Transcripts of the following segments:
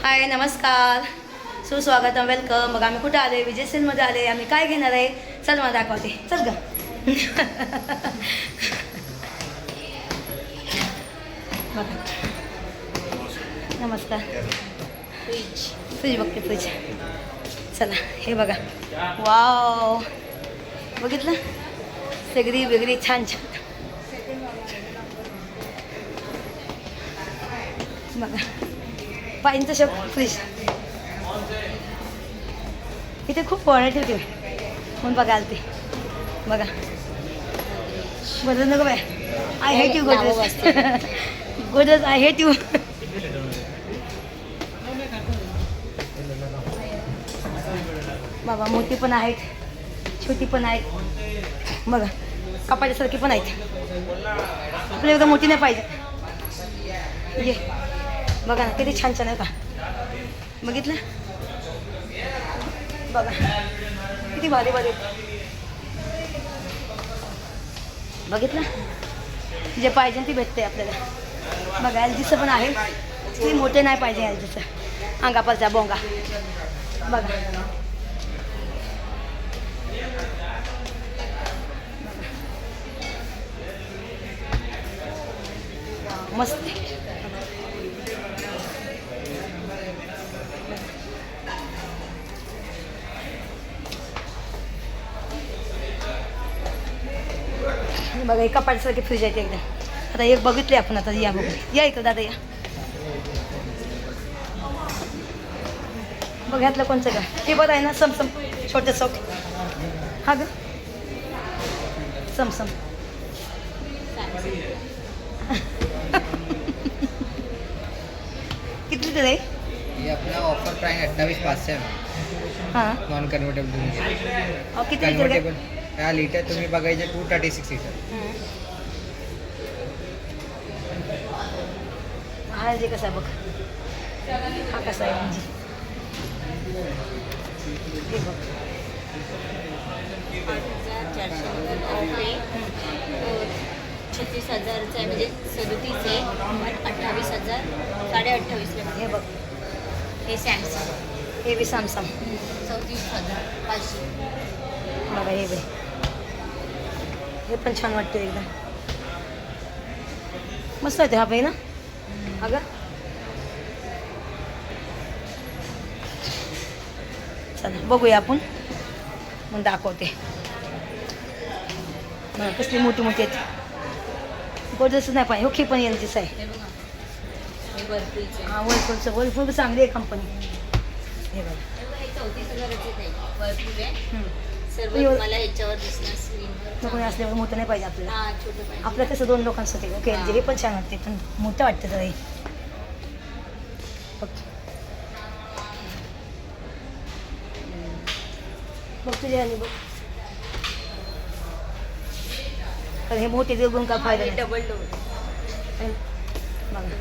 हाय नमस्कार, सुस्वागतम, वेलकम. बघा आम्ही कुठे आले, विजय सेलमध्ये आले. आम्ही काय घेणार आहे चल मला दाखवते. चल ग. बघा नमस्कार. फ्रीज बघते, फ्रीज. चला हे बघा. वाव, बघितलं सगळी वेगळी छान छान. बघा पाहिजे तसं फ्रीज इथे खूप व्हरायटी होती म्हणून बघाल ते. बघा बरं नको bye, I hate you Godrej. Godrej I hate you. बाबा मोठी पण आहेत, छोटी पण आहेत. बघा कपाटासारखी पण आहेत. आपल्याला एकदम मोठी नाही पाहिजे. ये बघा ना किती छान छान आहे का, बघितलं. बघा किती भारी भारी बघितलं. जे पाहिजे ती भेटते आपल्याला. बघा एल जीचं पण आहे, ती मोठे नाही पाहिजे एल जीचं. अंगापरचा बोंगा बघा. मस्त आहे. बघा एक कपाटासारखी फ्रीज आहे एकदम. आता एक बघितले आपण, आता या बघू. या इकडं दादा या. बघ ह्यातलं कोणचं का ते बरं आहे ना, समसम छोटे चौक. हा ग समसम. किती ते ये अपना ऑफर प्राइस 28,500 आहे. हां नॉन कन्व्हर्टेबल. किती लिटर कन्व्हर्टेबल हा लिटर तुम्ही बघायचे 236 लिटर. हा जे कसा आहे बघ, हा कसा आहे म्हणजे हे बघ. 36,000चा आहे, म्हणजे 37 आहे. 28,000 28,500. हे बघ, हे सॅमसंग हे बी सॅमसंग. 34,500. बघा हे बी, हे पण छान वाटतं एकदम. मस्त आहे हा पाहिजे ना. अगं चला बघूया आपण, मग दाखवते. बघा कसली मोठी मोठी आहेत. गोदरेजच नाही पाहिजे. ओके पण एल जीच आहे. हे बघा, हे वर्लपूलचं आहे. हां वर्लपूलचं. वर्लपूल चांगली आहे कंपनी. हे बघा हे 34,000चे नाही, वर्लपूल आहे. सर्व एवढं- तुम्हाला याच्यावर दिसणार स्क्रीनवर. कोणी असल्यावर मोठं नाही पाहिजे आपल्याला. हां छोटं पाहिजे. आपलं कसं 2 लोकांसाठी. ओके एल जी हे पण छान वाटते, पण मोठं वाटतं जरा हे. बघ तुझ्या आणि बघ. तर हे मोठे देऊन काय फायदा हे नाही. Double door. बघा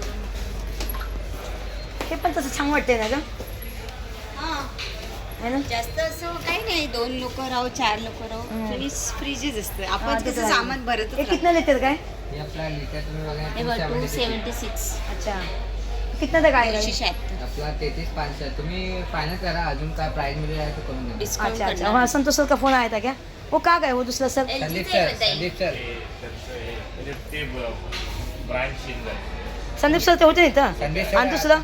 हे पण तसं छान वाटतंय ना ग, हां है ना. जास्त असं काही नाही, 2 लोक राहू 4 लोक राहू तरी फ्रीजच असतं. हां, आपण ते तर कसं आहे. सामान भरत हे कितना लेते काय. ये आपला लिटर तुम्ही बघा हे बघ 276. अच्छा कितना तक आएगा ये? 276. आपला 33,500 आहे. तुम्ही फायनल करा, अजून काय प्राइस मध्ये आहे तो करून देणार. डिस्काउंट अच्छा अच्छा. हाँ संतोष सर का फोन आया था क्या. वो कहाँ गए वो दूसरा sir. Sandeep sir, Sandeep sir. Sandeep sir ते होते नाही तर. संदीप आणि सर दुसरं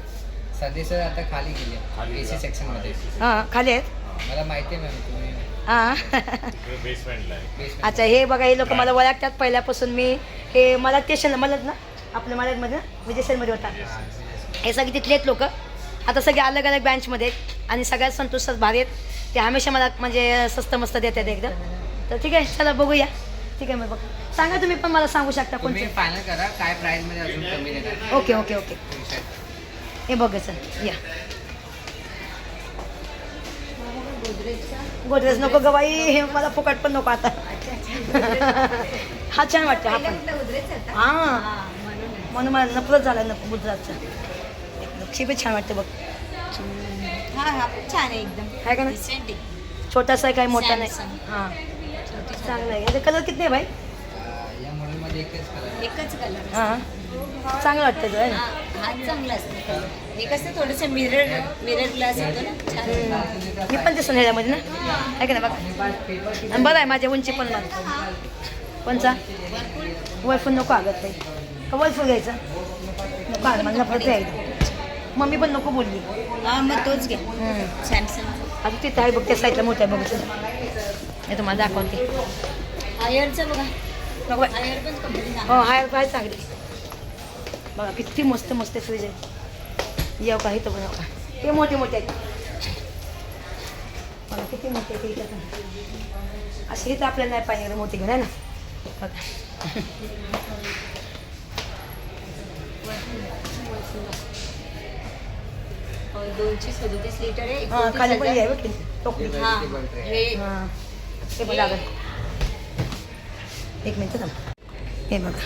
संदीप सर आता खाली गेले एसी सेक्शन मध्ये. हां खाली आहेत. मला माहिती आहे मॅम तुम्ही हां बेसमेंटला. अच्छा हे बघा हे लोक मला ओळखतात पहिल्यापासून. मी हे मला स्टेशन मला ना आपल्या मलाडमध्ये ना विजय सेलमध्ये होता. हे सगळे तिथलेच लोक आता सगळे अलग अलग ब्रँचमध्ये आहेत आणि सगळ्यात संतोष सर भारी आहेत. ते हमेशा मला म्हणजे स्वस्त मस्त देतात एकदम. तर ठीक आहे चला बघूया. ठीक आहे मग बघ सांगा तुम्ही पण मला सांगू शकता तुम्ही कोणते. फायनल करा काय प्राइस मध्ये अजून कमी देणार. ओके ओके ओके हे बघा सर या. गोदरेज नको ग बाई, हे मला फुकट पण नको आता. हा छान वाटतं हा पण. हां म्हणून मला नफरत झाला नको गुजरातचा. नक्षी पण छान वाटते बघ. हा पण छान आहे एकदम. आहे का ना. Decent आहे. छोटासा आहे काही मोठा नाही. Samsung. हां छोटी चांगला आहे. याचे कलर किती आहे भाई. या मॉडेलमध्ये एकच कलर. एकच कलर. हां चांगलं वाटतं तो आहे ना. हात चांगला असतो. हे कसं थोडंसं मिरर ग्लास होतो ना छान. मी पण दिसून ह्याच्यामध्ये ना आहे का ना बघा. आणि बरं आहे माझ्या उंची पण मला कोणचा वरफूल नको आगत नाही का वरफूल घ्यायचा नको आलं मला नफरत आहे. मम्मी पण नको बोलली. हा मग तोच घे सॅमसंग. आता तिथं आहे बघ त्या साईडला मोठ्या बघ मी तुम्हाला दाखवते. आयरचं बघा. नको बाई. आयर पण कंपनी हो हायर काय चांगली बघा किती मस्त मस्त फ्रीज आहे. येऊ का इथं बघा हे मोठे मोठे आहेत बघा किती मोठे आहेत इथं. असे इथं आपल्याला नाही पाहिजे मोठे घेऊन आहे ना बघा. आहे. 237 लिटर आहे. हां खाली पण आहे बघ की टोकरी. हा हे हां ते पण लागत. एक मिनिट थांब. हे बघा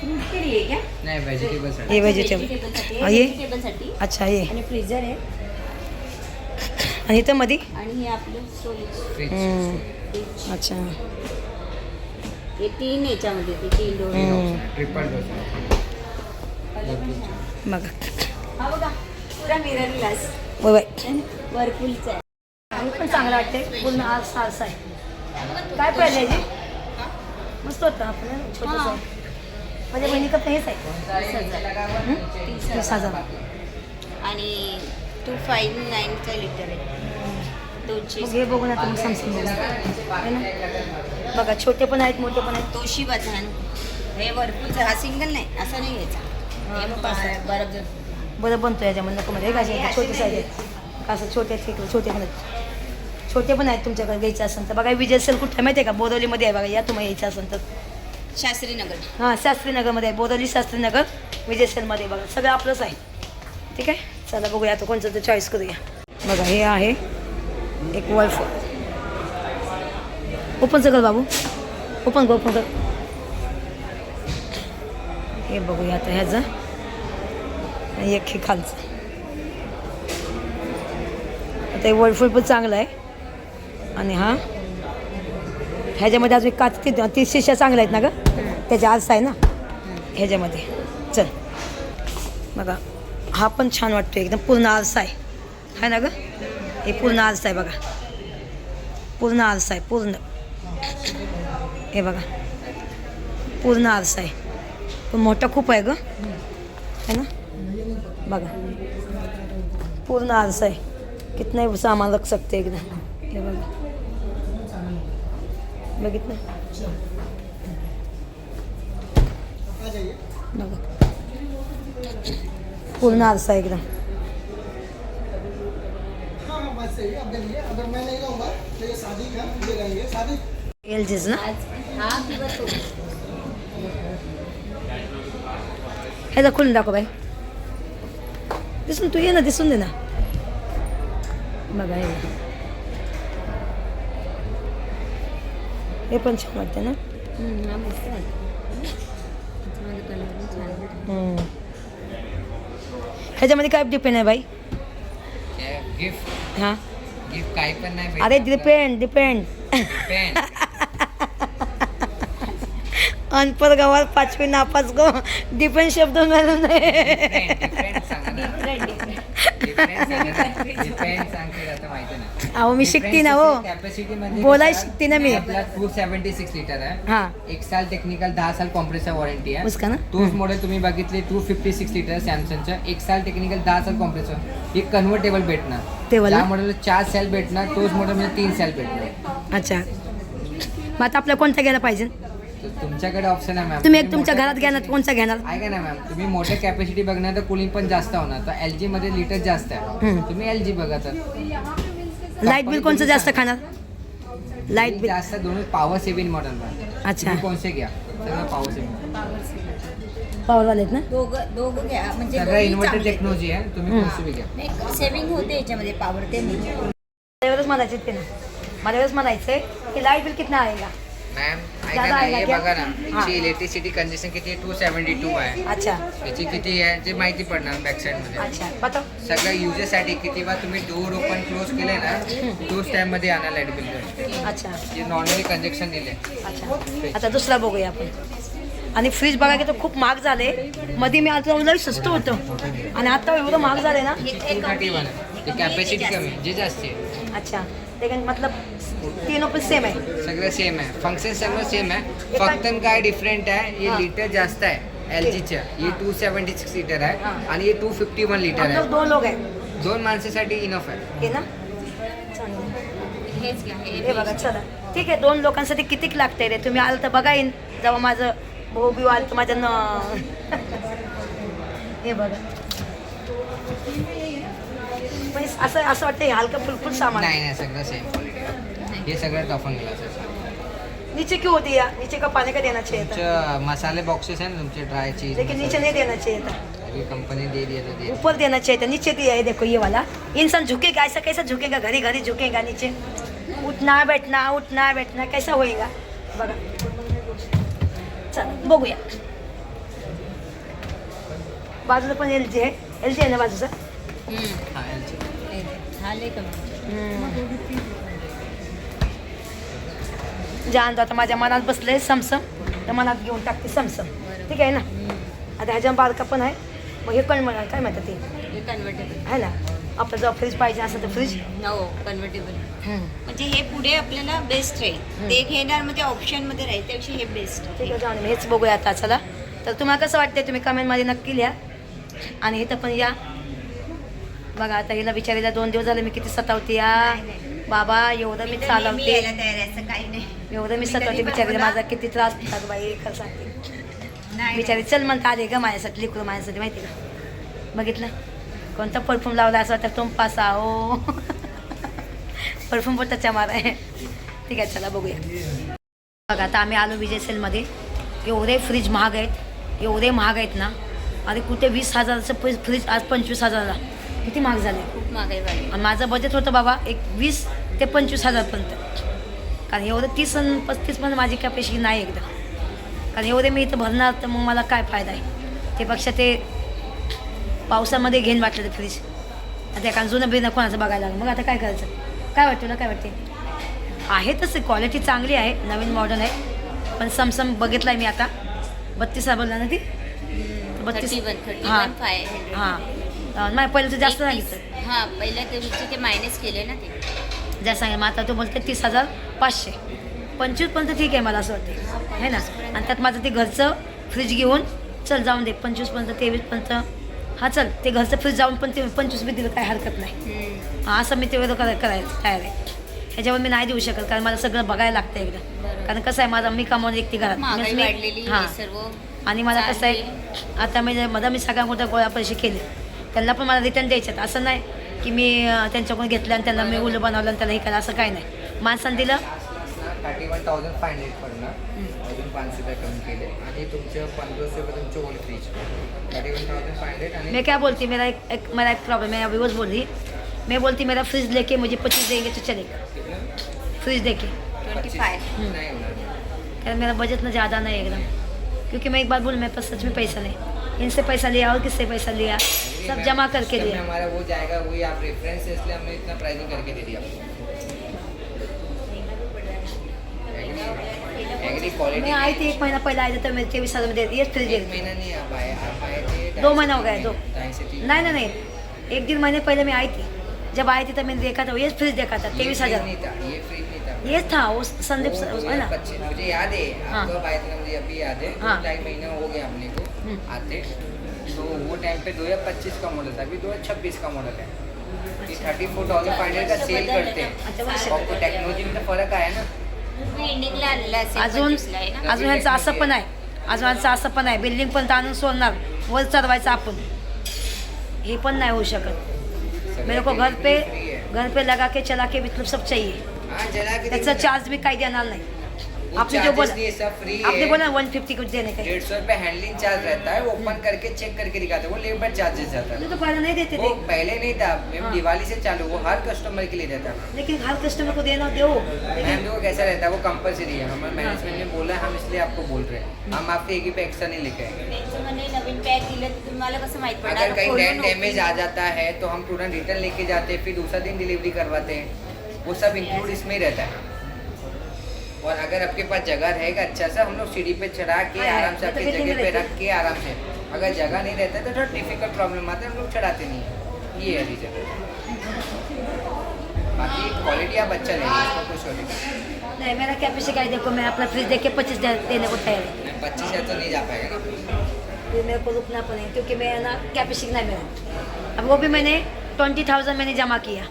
फ्रूटकेरी आहे क्या? नाही व्हेजिटेबल हे व्हेजिटेबल हे व्हेजिटेबलसाठी अच्छा हे आणि फ्रीजर आहे. आणि इथं मध्ये आणि हे आपलं स्टोरेज. फ्रीज अच्छा हे 3 याच्यामध्ये ते 3 डोर. ट्रिपल डोसा बघा हा बघा पुरा मिरर ग्लास बाय बाय. वरपूलचा आहे. आणि पण चांगलं वाटते पूर्ण आज सारसा आहे. काय पाहिजे जी मस्त होतं आपलं छोटंसं. माझ्या बहिणीकडं हेच आहे 30,000. आणि 259चा लिटर आहे. मग हे बघून आता मग सॅमसंग बघू आहे ना. बघा छोटे पण आहेत मोठे पण आहेत. तोशिबा छान. हे वरपूलचा हा सिंगल नाही असा नाही घ्यायचा. हे बरोबर बरं बनतो याच्यामध्ये नको मध्ये काय छोटे साईज आहेत का असं छोटे आहेत छोटे पण आहेत. छोटे पण आहेत तुमच्याकडे घ्यायचं असेल तर बघा. विजय सेल कुठं माहिती आहे का बोरवलीमध्ये आहे बघा. या तुम्हाला यायचं असेल तर शास्त्रीनगर. हां शास्त्रीनगरमध्ये आहे. बोरवली शास्त्रीनगर विजय सेलमध्ये बघा सगळं आपलंच आहे. ठीक आहे चला बघूया आता कोणतं तर चॉईस करूया. बघा हे आहे एक वायफाय. ओपन कर बाबू ओपन कर. हे बघूया आता ह्याचं आणि एक हे खालचं. आता हे वर्लफूल पण चांगलं आहे. आणि हा ह्याच्यामध्ये अजून काच ती शिष्या चांगल्या आहेत ना गं त्याच्या आरसा आहे ना ह्याच्यामध्ये. चल बघा हा पण छान वाटतो एकदम पूर्ण आरसा आहे ना गं. हे पूर्ण आरसा आहे बघा. पूर्ण आरसा आहे पूर्ण. हे बघा पूर्ण आरसा आहे पण मोठा खूप आहे गं है ना. बघा पूर्ण आरसा आहे. कितना सामान रख सकते एकदम. हे बघा बघितलं बघा पूर्ण आरसा आहे एकदम. LGच ना. हा किंवा तो. ह्याचा खोलून दाखव बाई. दिसून तू ये ना दिसून दे ना. बघा हे पण छान वाटतं ना. हा मस्त आहे. त्याच्यामध्ये कलर पण छान आहे. ह्याच्यामध्ये काय डिपेंड आहे बाई. गिफ्ट हां गिफ्ट काही पण नाही अरे डिपेंड पेन अनपद गावात 5वी नापास गो डिपेंड शब्द मिळाला नाही. अहो मी शिकते ना हो. कॅपॅसिटी बोलाय शिकते ना मी. 276 लिटर आहे. हां 1 साल टेक्निकल 10 साल कॉम्प्रेसर वॉरंटी आहे. उसका ना तोच मॉडेल तुम्ही बघितले 256 लिटर सॅमसंगचं 1 साल टेक्निकल 10 साल कॉम्प्रेसर. हे कन्व्हर्टेबल भेटणार. ते वाला त्या मॉडेलला 4 सेल भेटणार. तोच मॉडेलमध्ये 3 सेल भेटणार. अच्छा मग आता आपल्याला कोणता घ्यायला पाहिजे. तर तुमच्याकडे ऑप्शन आहे मॅम. तुम्ही एक तुमच्या घरात घेणार कोणता घेणार. ऐका ना मॅम तुम्ही मोठ्या कॅपॅसिटी बघणार तर कूलिंग पण जास्त होणार. तर LG मध्ये लिटर जास्त आहे. तुम्ही LG बघा तर. लाईट बिल कोणचं जास्त खाणार. लाईट बिल जास्त दोन्ही पॉवर सेव्हिंग मॉडेल. अच्छा तुम्ही कोणते घ्या सगळं पॉवर सेव्हिंग. पावरवाले आहेत ना. दोघं घ्या म्हणजे सगळं दोन्ही इन्व्हर्टर चांगले. टेक्नॉलॉजी आहे. तुम्ही कोणते बी घ्या. नाही सेविंग होते याच्यामध्ये पॉवर ते नाही. माझ्यावरच म्हणायचे ते ना. माझ्यावरच म्हणायचं आहे की लाईट बिल कितना आएगा. मॅम ऐका ज्यादा ना आहे ना हे क्या? बघा ना हां. याची इलेक्ट्रिसिटी कंजेशन किती आहे 272 आहे. अच्छा याची किती आहे ते माहिती पडणार बॅक साईड मध्ये. अच्छा बताओ. सगळं युजरसाठी किती वेळा तुम्ही डोर ओपन क्लोज केले ना तोच टाइम मध्ये आणा लाईट बिल. अच्छा जे नॉर्मली कंजेक्शन दिले. अच्छा आता दुसरा बघूया आपण. आणि फ्रीज बघा की तो खूप महाग झाले. मध्ये मी आता लई स्वस्त होतं आणि आता एवढं महाग झालंय ना. 231 आहे. ते कॅपॅसिटी कमी आहे, जे जास्त आहे. अच्छा लेकिन मतलब तीनों पण सेम आहे. सगळं सेम आहे, फंक्शन सगळं सेम आहे. फक्त काय डिफरंट आहे, हे लिटर जास्त आहे LGच्या. हे 276 लिटर आहे आणि हे 251 लिटर मतलब आहे. 2 लोक आहे 2 माणसासाठी इनफ आहे. हे ना. हेच घ्या हे बघा चला ठीक आहे. 2 लोकांसाठी कितीक लागतंय रे. तुम्ही आलं तर बघा येईन जेव्हा माझं भाऊ बिऊ आलं तर माझ्या हे बघा. पण असं असं वाटतं हे हलकं फुलफुल सामान आहे. नाही नाही, सगळं सेम क्वालिटी. हे सगळं टॉफन ग्लास आहे. नीचे क्यों होती यार. नीचे का पानी का देना चाहिए था. तुमचं मसाले बॉक्सेस आहे ना तुमचे, ड्राय चीज. लेकिन नीचे नहीं देना चाहिए था. अभी कंपनी दे दिया तो दे. ऊपर देना चाहिए था. नीचे दिया है देखो ये वाला. इंसान झुकेगा ऐसा कैसा झुकेगा. घरी घरी झुकेगा नीचे. उठना बैठना कैसा होएगा बघा. चल बघूया. बाजूला पण LG आहे. LG आहे ना बाजूचा. हा, LG. हा लय कमी. जान आता माझ्या मनात बसलंय समसम तर मनात घेऊन टाकते समसम. ठीक आहे ना. आता ह्याच्या बारका पण आहे. मग हे पण मला काय माहिती ते हे कन्व्हर्टेबल आहे ना. आपलं जेव्हा फ्रीज पाहिजे असं तर फ्रीज. हो कन्व्हर्टेबल. म्हणजे हे पुढे आपल्याला बेस्ट राहील. ते घेणार मध्ये ऑप्शन मध्ये राहील, त्यापेक्षा हे बेस्ट. ठीक आहे जाऊन दे. हेच बघूया आता. चला तर तुम्हाला कसं वाटतंय तुम्ही कमेंटमध्ये नक्की लिहा. आणि इथं पण या बघा. आता हिला बिचारीला 2 दिवस झाले मी किती सतावते या बाबा. एवढं मी चालवते, यायला तयार आहे असं काही नाही. एवढं मी सतावते बिचारीला. माझा किती त्रास होतात बाई खरं सांगते. बिचारी चल म्हणता आले का माझ्यासाठी, लिकरू माझ्यासाठी माहिती का. बघितलं कोणता परफ्यूम लावला असं वाटतं तुम पास आहो. परफ्यूम पण त्याच्या मारा आहे. ठीक आहे चला बघूया. बघा आता आम्ही आलो विजय सेलमध्ये. एवढे फ्रीज महाग आहेत, एवढे महाग आहेत ना. अरे कुठे 20,000चं फ्रीज आज 25,000ला. किती महाग झाले. खूप महागाई वाढली. आणि माझं बजेट होतं बाबा एक 20 ते 25,000पर्यंत. कारण एवढं 30 आणि 35 पण माझी कॅपॅसिटी नाही एकदा. कारण एवढे मी इथं भरणार तर मग मला काय फायदा आहे. त्यापेक्षा ते पावसामध्ये घेऊन वाटलं ते फ्रीज. आता कारण जुनं बिनं कोणाचं बघायला लागलं. मग आता काय करायचं. काय वाटतं ना काय वाटते. आहे तसं क्वालिटी चांगली आहे, नवीन मॉडर्न आहे. पण समसम बघितलं आहे मी आता. 32 बोलला ना ती. 31 हां 500. हां नाही पहिलं तर जास्त सांगितलं. हां पहिल्या ते मायनस केले ना ते जास्त सांगितलं. मग आता तो बोलते 30,500. 25पर्यंत ठीक आहे मला असं वाटते आहे ना. आणि त्यात माझं ते घरचं फ्रीज घेऊन चल जाऊन दे 25पर्यंत 23पर्यंत. हां चल ते घरचं फ्रीज जाऊन पण ते 25 बी दिलं काही हरकत नाही. हां असं मी तेवढं करायचं तयार आहे. ह्याच्यावर मी नाही देऊ शकत कारण मला सगळं बघायला लागतं एकदा. कारण कसं आहे माझं मी कमावून एकटी घरात. महागाई वाढलेली हां हे सर्व. आणि मला कसं आहे आता मी सगळ्या मोठ्या गोळ्या पैसे केले. त्यांना पण मला रिटर्न द्यायच्यात. असं नाही की मी त्यांच्याकडून घेतलं आणि त्यांना मी उलं बनवलं आणि त्याला हे केलं असं काही नाही. माणसानं दिलं 31,500 पडणार. अजून 500 रुपये कमी केले आणि तुमचं 1500 रुपये तुमचं ओल्ड फ्रीज 31,500. आणि मैं क्या बोलती मेरा एक प्रॉब्लम है. अभी वो बोल रही मैं बोलती मेरा फ्रिज लेके मुझे 25 देंगे तो चलेगा. फ्रिज देके 25. नाही होणार. कारण मेरा बजट ना ज़्यादा नहीं है एकदम. क्योंकि मैं एक बात बोलूँ मेरे पास सच में पैसा नहीं. इनसे पैसा लिया और किससे पैसा लिया सब जमा करके जब दिया. हमारा वो जाएगा वही आप रेफरेंस है, इसलिए हमने इतना प्राइसिंग करके दे दिया आपको. एग्री क्वालिटी. मैं आई थी 1 महीना पहले आई थी तो मेरे 23,000 में दे दिए फ्रिज. 1 महीना नहीं आप आए थे 2 महीना हो गया. 2 2.5 से 3. नहीं 1-1.5 महीने पहले मैं आई थी. जब आई थी तब मैंने देखा था ये फ्रिज देखा था 23,000. नहीं था, ये फ्रीज नहीं था. ये था वो संदीप वो है ना. 2025 मुझे याद है. हाँ. आपको आए थे ना, मुझे अभी याद है. हाँ. 2.5 महीना हो गया हमने को आते. तो वो टाइम पे 2025 का मॉडल था. अभी 2026 का मॉडल है. ये 34,500 का सेल करते हैं. अच्छा वर्ष. आपको टेक्नोलॉजी में तो फर्क आया ना. एंडिंगला आलेला असेल अजून 25 ला आहे ना. अजून ह्यांचं असं पण आहे. अजून ह्यांचं असं पण आहे बिल्डिंग पण आणून सोडणार वर चढवायचं आपण. हे पण नाही होऊ शकत. मेरे को घर पे लगा के चला के मतलब सब चाहिए. हाँ, जला के त्याचा चार्ज भी काही देणार नाही. वो आपने जो charges बोला नहीं है, सब फ्री आपने है. बोला 150 कुछ देने का. 150 रुपये हैंडलिंग चार्ज रहता है. वो ओपन करके चेक करके दिखाते हैं. वो लेबर चार्जेस जाता है. तो पहले नहीं देते वो थे. पहले नहीं था मैम. हाँ. दिवाली से चालू वो हर कस्टमर के लिए रहता है. लेकिन हर कस्टमर को देना दो. मैम लेकिन देखो कैसा रहता है, वो कंपलसरी है. हमारे मैनेजमेंट ने बोला है, हम इसलिए आपको बोल रहे हैं. हम आपके एक ही पे एक्स्ट्रा नहीं लेके आएंगे. त्यांचं म्हणे नवीन पॅक दिलं तर तुम्हाला कसं माहित पडणार. अगर कहीं खोलून डेंट open डैमेज आ जाता है तो हम तुरंत रिटर्न लेके जाते हैं, फिर दूसरा दिन डिलीवरी करवाते हैं. वो सब इंक्लूड इसमें ही रहता है. और अगर आपके पास जगह रहेगा अच्छा सा, हम लोग सीढ़ी पे चढ़ा के हाँ, आराम से मतलब आपकी कितनी जगह पे रहती? रख के आराम से, अगर जगह नहीं रहता तो थोड़ा डिफिकल्ट प्रॉब्लम आता है, हम लोग चढ़ाते नहीं है, ये है रीजन। बाकी क्वालिटी आप अच्छा लेंगे, उसको कुछ हो नहीं। नहीं मेरा कैपेसिटी का है, देखो मैं अपना फ्रिज देख के 25 देने को तैयार है। 25 तो नहीं जा पाएगा ना। फिर मेरे को रुकना पड़ेगा क्योंकि मैं ना कैपेसिटी नहीं मेरा। अब वो भी मैंने 20,000 मैंने जमा किया,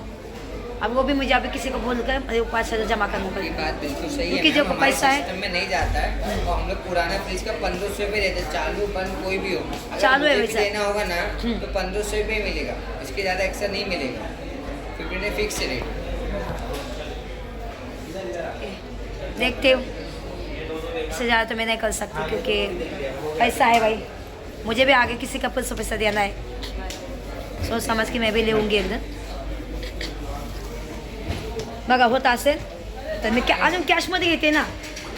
अब वो भी मुझे अभी किसी को बोलकर मेरे को 5,000 जमा करना ये पड़ेगा। बात बिल्कुल सही है क्योंकि जो मैम, हमारे पैसा है- सिस्टम में नहीं जाता है, और हम लोग पुराना फ्रिज का 1500 रुपये देते हैं, चालू बंद कोई भी हो, अगर चालू है मुझे भी वैसा। देना होगा ना तो 1500 रुपये मिलेगा, इसके ज़्यादा एक्स्ट्रा नहीं मिलेगा, क्योंकि फिक्स रेट। देखते हो, इससे ज़्यादा तो मैं नहीं कर सकती क्योंकि पैसा है भाई, मुझे भी आगे किसी का पैसा देना है, सोच समझ के मैं भी लेऊंगी एकदम। बघा होत असेल तर मी अजून कॅशमध्ये घेते ना,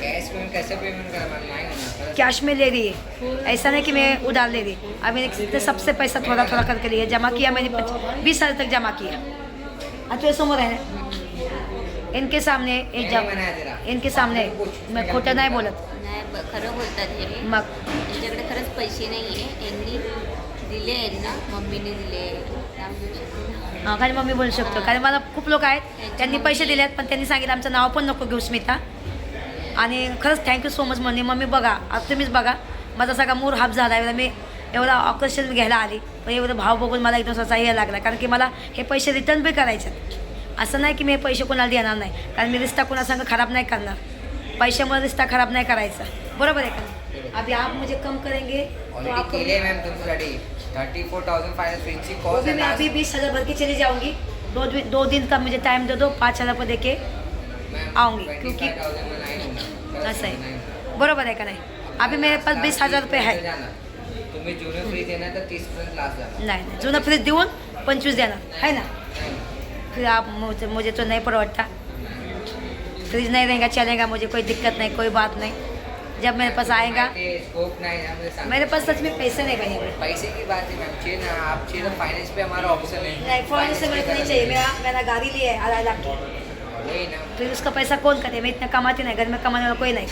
कैश पेमेंट कैसे पेमेंट करा मैम, नहीं होना। कैश में ले रही है, ऐसा नहीं कि मैं उधार ले रही। अब मैंने सबसे पैसा थोड़ा थोड़ा करके लिया, जमा किया मैंने 20,000 तक जमा किया। तुझे समोर आहे ना, इनके सामने एक इनके सामने मैं खोटं नाही बोलत। नाही खरं बोलतात हे, मग त्यांच्याकडे खरंच पैसे नाही आहे, यांनी दिले आहेत ना, मम्मीने दिले, त्यामुळे हा, कारण मम्मी बोलू शकतो, कारण मला खूप लोक आहेत त्यांनी पैसे दिले आहेत पण त्यांनी सांगितलं आमचं नाव पण नको घेऊ स्मिता, आणि खरंच थँक्यू सो मच म्हणणे मम्मी. बघा आता तुम्हीच बघा, माझा सगळा मूड हाफ झाला आहे, मी एवढा आकर्षण घ्यायला आली पण एवढं भाव बघून मला एकदम स्वतः यायला लागला, कारण की मला हे पैसे रिटर्न बी करायचे आहेत. असं नाही की मी हे पैसे कोणाला देणार नाही, कारण मी रिश्ता कोणासंग खराब नाही करणार, पैशामुळे रिश्ता खराब नाही करायचा, बरोबर आहे का नाही? अभी आप मुझे कम करेंगे तो ऑलरेडी आपको केले मॅम तुमच्यासाठी 34,500 फ्रिजची वो कॉस्ट भी मैं अभी 20,000 भर के चली जाऊंगी, 2 दिन का मुझे टाइम दे दो, 5,000 रुपये दे के आऊंगी, क्योंकि असं आहे, बरोबर आहे का नाही? अभी मेरे पास 20,000 रुपये आहे. तुम्ही जुनं फ्रीज देणार तर 30 पर्यंत लास्ट जाणार. नाही नाही, जुनं फ्रीज देऊन 25 देणार है ना, फिर आप मुझे तो नहीं पड़ता, फ्रिज नहीं रहेगा चलेगा, मुझे कोई दिक्कत नहीं, कोई बात नहीं, जब मेरे पास आएगा। स्कोप नहीं है, मुझे सांग- मेरे पास सच में पैसे नहीं बनेंगे, पैसे की बात है मैम, चाहिए ना आप चाहिए तो फाइनेंस पे हमारा ऑप्शन है। नहीं फोन से मेरे को नहीं चाहिए, मेरा गाड़ी लिया है 2.5 लाख की, वही ना, फिर उसका पैसा कौन करे, मैं इतना कमाती नहीं, घर में कमाने वाला कोई नहीं।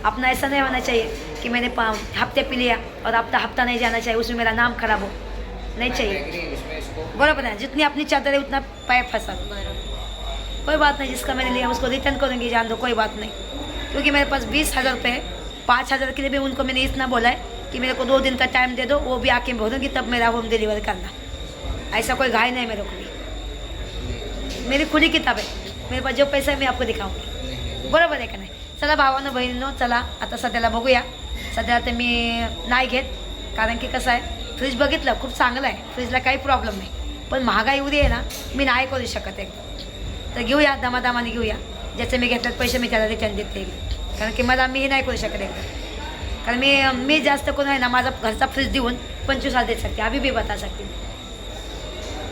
अपना ऐसा नहीं होना चाहिए कि मैंने हफ्ते पे लिया और हफ्ता नहीं जाना चाहिए, उसमें मेरा नाम खराब हो, नहीं चाहिए, एग्री, उसमें स्कोप बराबर है। जितनी अपनी चादर है उतना पैर फंसा, बरोबर. कोई बात नहीं, जिसका मैंने लिया उसको रिटर्न करूँगी, जान दो, कोई बात नहीं, क्योंकि मेरे पास 20,000 रुपये है, 5,000 के लिए भी उनको मैंने इतना बोला है कि मेरे को 2 दिन का टाइम दे दो, वो भी आके भरूँगी तब मेरा होम डिलीवर करना, ऐसा कोई घाई नहीं मेरे को भी, मेरी खुली किताब है, मेरे पास जो पैसा है मैं आपको दिखाऊंगी, बरोबर आहे का नाही? चला भावानं बहिणीनं, चला आता सध्याला बघूया, सध्या तर मी नाही घेत, कारण की कसं आहे, फ्रीज बघितलं खूप चांगलं आहे, फ्रीजला काही प्रॉब्लेम नाही, पण महागाई एवढी आहे ना, मी नाही करू शकत एकदम, तर घेऊया दमादमाने घेऊया, ज्याचे मी घेतल्यात पैसे मी त्याला रिटर्न देते, कारण की मला मी नाही करू शकत एकदम, कारण मी जास्त करून आहे ना, माझा घरचा फ्रीज देऊन 25,000 दे सकते, अभी भी बता सकते,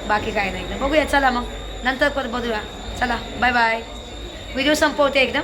बाकी काय नाही, बघूया, चला मग नंतर परत बघूया, चला बाय बाय. व्हिडिओ संपवते एकदम.